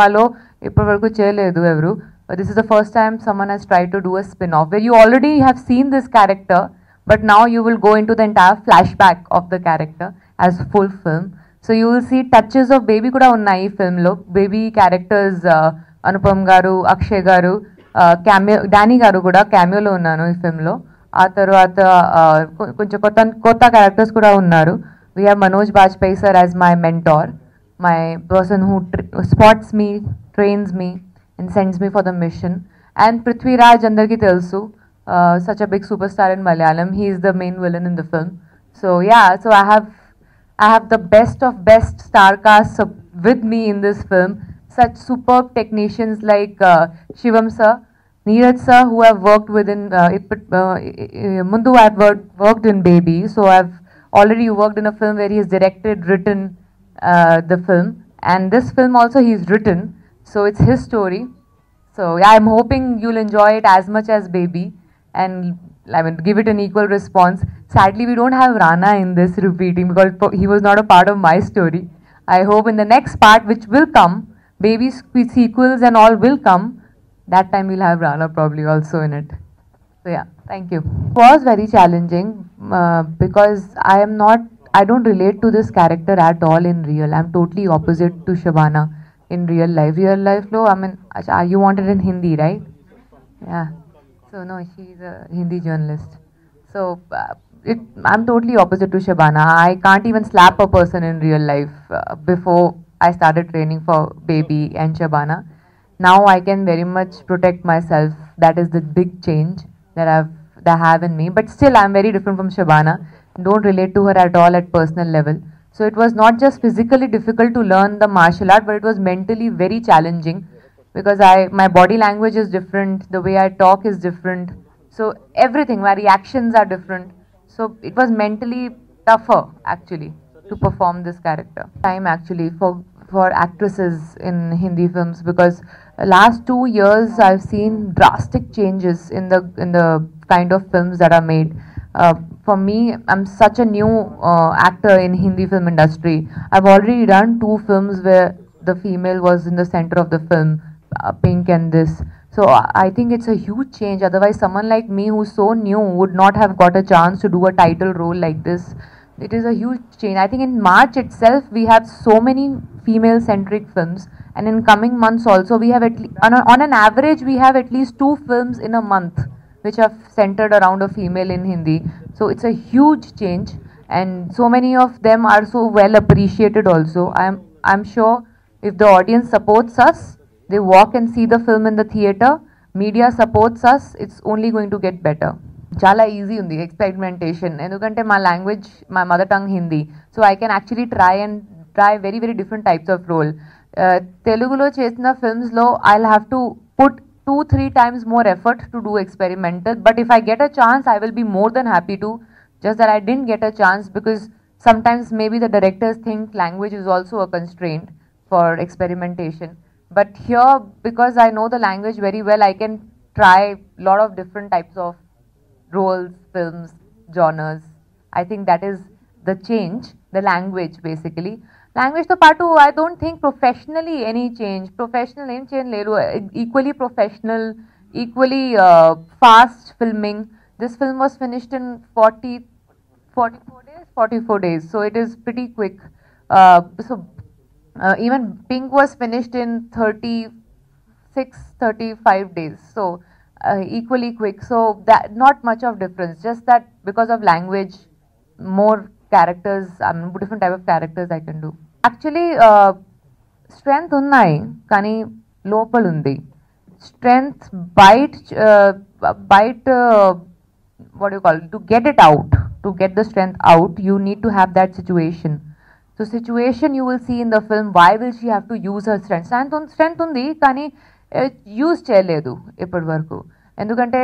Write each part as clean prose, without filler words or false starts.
Malo ippavaraku cheyaledu evru. But this is the first time someone has tried to do a spin-off where you already have seen this character, but now you will go into the entire flashback of the character as full film. So you will see touches of baby kuda unnai ee film lo. Baby characters Anupam garu, Akshay garu, cameo Danny garu kuda cameo lo unnanu ee film lo. ఆ తర్వాత కొంచెం కొత్త characters కూడా ఉన్నారు. We have Manoj Bajpayee sir as my mentor, my person who spots me, trains me and sends me for the mission. And Prithviraj andarki telusu, such a big superstar in Malayalam. He is the main villain in the film. So yeah, so I have the best of best star cast with me in this film. Such superb technicians like Shivam sir, Neeraj sir, who have worked within Mundu I've worked in Baby, so I've already worked in a film where he has directed, written the film, and this film also he's written, so it's his story. So yeah, I'm hoping you'll enjoy it as much as Baby, and I mean give it an equal response. Sadly, we don't have Rana in this repeating because he was not a part of my story. I hope in the next part, which will come, Baby sequels and all will come. That time we'll have Rana probably also in it. So yeah, thank you. It was very challenging because I don't relate to this character at all in real. I'm totally opposite to Shabana in real life. Real life lo, I mean, you want it in Hindi, right? Yeah. So no, she's a Hindi journalist. So I'm totally opposite to Shabana. I can't even slap a person in real life before I started training for Baby and Shabana. Now I can very much protect myself. That is the big change that I have in me. But still, I'm very different from Shabana. Don't relate to her at all at personal level. So it was not just physically difficult to learn the martial art, but it was mentally very challenging because my body language is different. The way I talk is different. So everything, my reactions are different. So it was mentally tougher actually to perform this character. Time actually for actresses in Hindi films because last 2 years I've seen drastic changes in the kind of films that are made. For me, I'm such a new actor in Hindi film industry. I've already done 2 films where the female was in the center of the film, Pink and this. So I think it's a huge change. Otherwise, someone like me who's so new would not have got a chance to do a title role like this. It is a huge change. I think in March itself, we have so many female-centric films. And in coming months also, we have on an average, we have at least 2 films in a month which are centered around a female in Hindi. So it's a huge change. And so many of them are so well appreciated also. I'm sure if the audience supports us, they walk and see the film in the theater, media supports us, it's only going to get better. Chala easy undi experimentation endukante my language, my mother tongue Hindi, so I can actually try very very different types of role. Telugulo chesina films lo I'll have to put 2-3 times more effort to do experimental, but if I get a chance I will be more than happy to. Just that I didn't get a chance because sometimes maybe the directors think language is also a constraint for experimentation, but here because I know the language very well, I can try a lot of different types of roles, films, genres. I think that is the change, the language basically. Language to patu, I don't think professionally any change. Professional name change le lo, equally professional, equally fast filming. This film was finished in 44 days, so it is pretty quick. Even Pink was finished in 35 days, so equally quick. So that not much of difference, just that because of language, more characters, different type of characters I can do. Actually, strength unnai kani lopal undi. Strength bite what do you call it? To get it out, to get the strength out, you need to have that situation. So situation you will see in the film, why will she have to use her strength? Strength undi kani use cheyaledu ippadi varaku endukante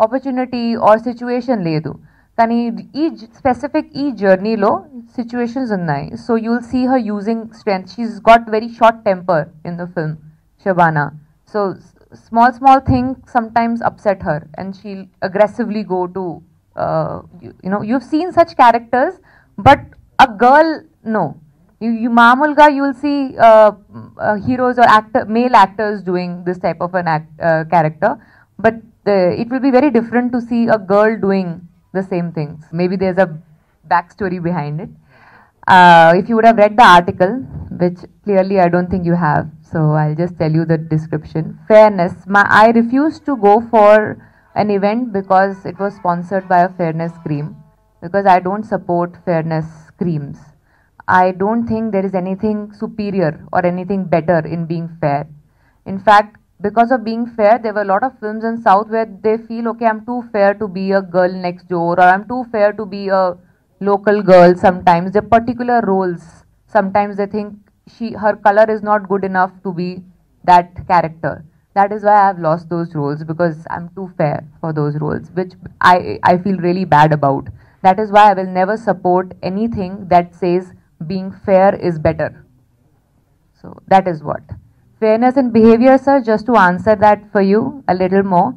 opportunity or situation ledu. కానీ ఈ specific ఈ జర్నీలో situations ఉన్నాయి, so you will see her using strength. She's got very short temper in the film Shabana. So small things sometimes upset her and she'll aggressively go to you've seen such characters, but a girl, no, Mamulga, you will see heroes or male actors doing this type of an character, but it will be very different to see a girl doing the same things. Maybe there's a backstory behind it. If you would have read the article, which clearly I don't think you have, so I'll just tell you the description. Fairness. I refused to go for an event because it was sponsored by a fairness cream, because I don't support fairness creams. I don't think there is anything superior or anything better in being fair. In fact, because of being fair, there were a lot of films in South where they feel, okay, I'm too fair to be a girl next door, or I'm too fair to be a local girl. Sometimes the particular roles, sometimes they think her color is not good enough to be that character. That is why I have lost those roles, because I'm too fair for those roles, which I feel really bad about. That is why I will never support anything that says being fair is better. So that is what. Fairness in behavior, sir, just to answer that for you a little more.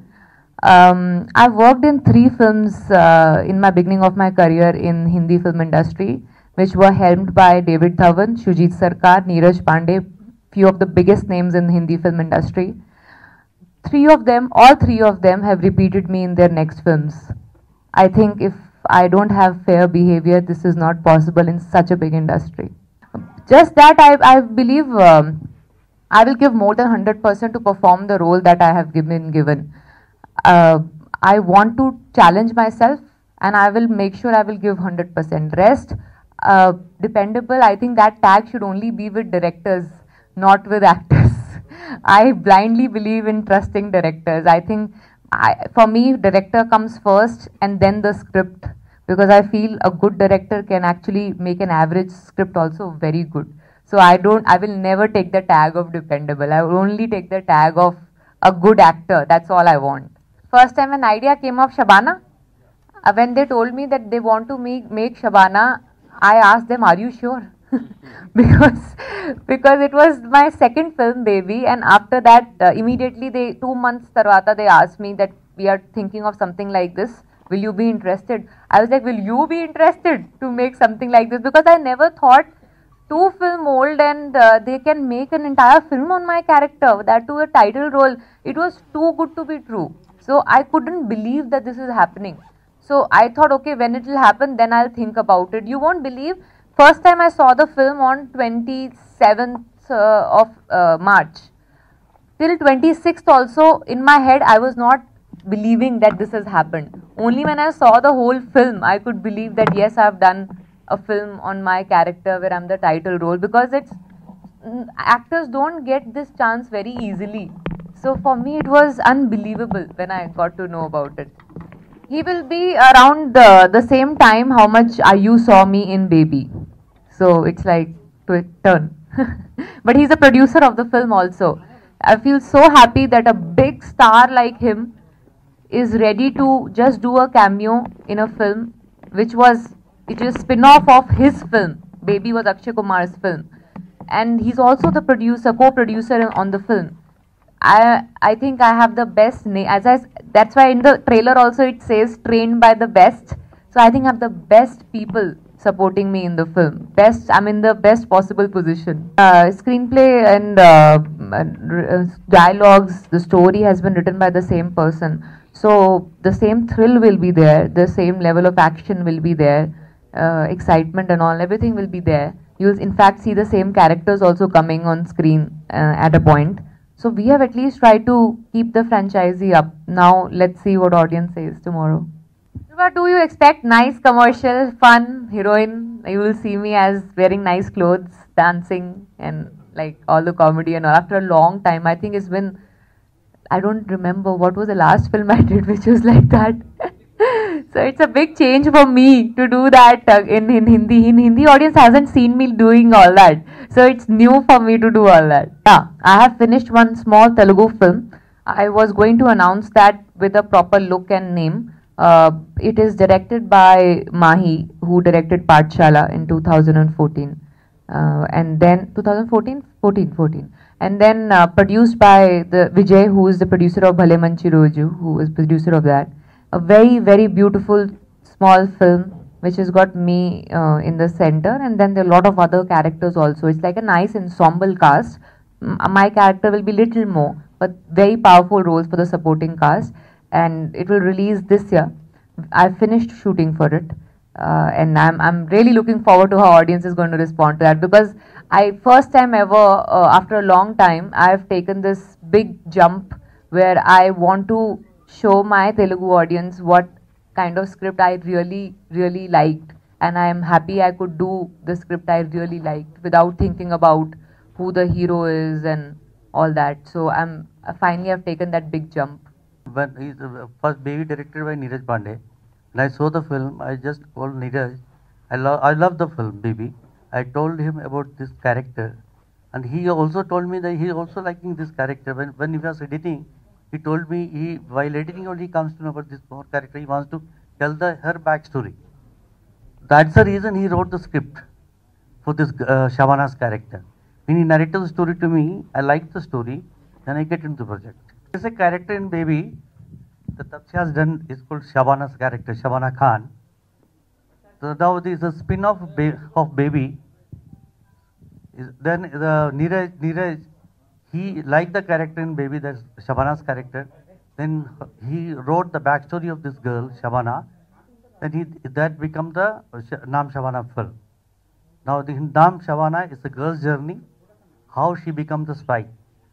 I've worked in 3 films in my beginning of my career in Hindi film industry, which were helmed by David Dhawan, Shujit Sarkar, Neeraj Pandey, few of the biggest names in the Hindi film industry. All three of them have repeated me in their next films. I think if I don't have fair behavior, this is not possible in such a big industry. Just that I believe I will give more than 100% to perform the role that I have been given. I want to challenge myself, and I will make sure I will give 100%. Rest, dependable, I think that tag should only be with directors, not with actors. I blindly believe in trusting directors. I think for me, director comes first and then the script, because I feel a good director can actually make an average script also very good. So I will never take the tag of dependable. I will only take the tag of a good actor. That's all I want. First time an idea came of Shabana, when they told me that they want to make Shabana, I asked them, are you sure? because it was my second film, Baby, and after that immediately 2 months tarvata they asked me that we are thinking of something like this, will you be interested? I was like, will you be interested to make something like this? Because I never thought 2 film old and they can make an entire film on my character, that to a title role. It was too good to be true. So I couldn't believe that this is happening. So I thought, okay, when it will happen, then I'll think about it. You won't believe, first time I saw the film on 27th of March. Till 26th also, in my head, I was not believing that this has happened. Only when I saw the whole film, I could believe that yes, I've done a film on my character where I'm the title role, because actors don't get this chance very easily. So for me, it was unbelievable when I got to know about it. He will be around the same time how much you saw me in Baby. So it's like turn. But he's a producer of the film also. I feel so happy that a big star like him is ready to just do a cameo in a film which is a spin-off of his film. Baby was Akshay Kumar's film. And he's also the co-producer on the film. I think I have the best name. That's why in the trailer also it says trained by the best. So I think I have the best people supporting me in the film. I'm in the best possible position. Screenplay and dialogues, the story has been written by the same person. So the same thrill will be there, the same level of action will be there, excitement and all, everything will be there. You'll in fact see the same characters also coming on screen at a point. So we have at least tried to keep the franchisee up. Now let's see what audience says tomorrow. What do you expect? Nice commercial, fun, heroine. You will see me as wearing nice clothes, dancing and like all the comedy and all. After a long time, I think it's been, I don't remember what was the last film I did which was like that. So it's a big change for me to do that in Hindi. In Hindi audience hasn't seen me doing all that. So it's new for me to do all that. Yeah, I have finished one small Telugu film. I was going to announce that with a proper look and name. It is directed by Mahi, who directed Pathshala in 2014. And then 14. And then produced by the Vijay, who is the producer of Bhale Manchi Roju, who is producer of that. A very, very beautiful small film which has got me in the center, and then there are a lot of other characters also. It's like a nice ensemble cast. My character will be little more, but very powerful roles for the supporting cast, and it will release this year. I finished shooting for it, and I'm really looking forward to how audience is going to respond to that, because I first time ever after a long time I have taken this big jump where I want to show my Telugu audience what kind of script I really liked, and I am happy I could do the script I really liked without thinking about who the hero is and all that. So I finally have taken that big jump. When he's first baby directed by Neeraj Pandey, when I saw the film, I just called Neeraj. I love the film, baby. I told him about this character, and he also told me that he also liking this character. When he was editing, he told me while editing only he comes to know about this poor character. He wants to tell her backstory. That's the reason he wrote the script for this Shabana's character. When he narrated the story to me, I liked the story, then I get into the project. There's a character in Baby that Taapsee has done, is called Shabana's character, Shabana Khan. So now there is a spin-off of Baby. Then the Neeraj, he liked the character in Baby, that's Shabana's character. Then he wrote the backstory of this girl, Shabana. Then that became the Naam Shabana film. Now the Naam Shabana is a girl's journey, how she becomes the spy.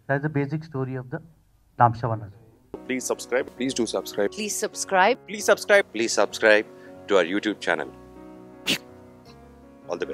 That's the basic story of the Naam Shabana. Please subscribe. Please do subscribe. Please subscribe. Please subscribe. Please subscribe to our YouTube channel. All the best.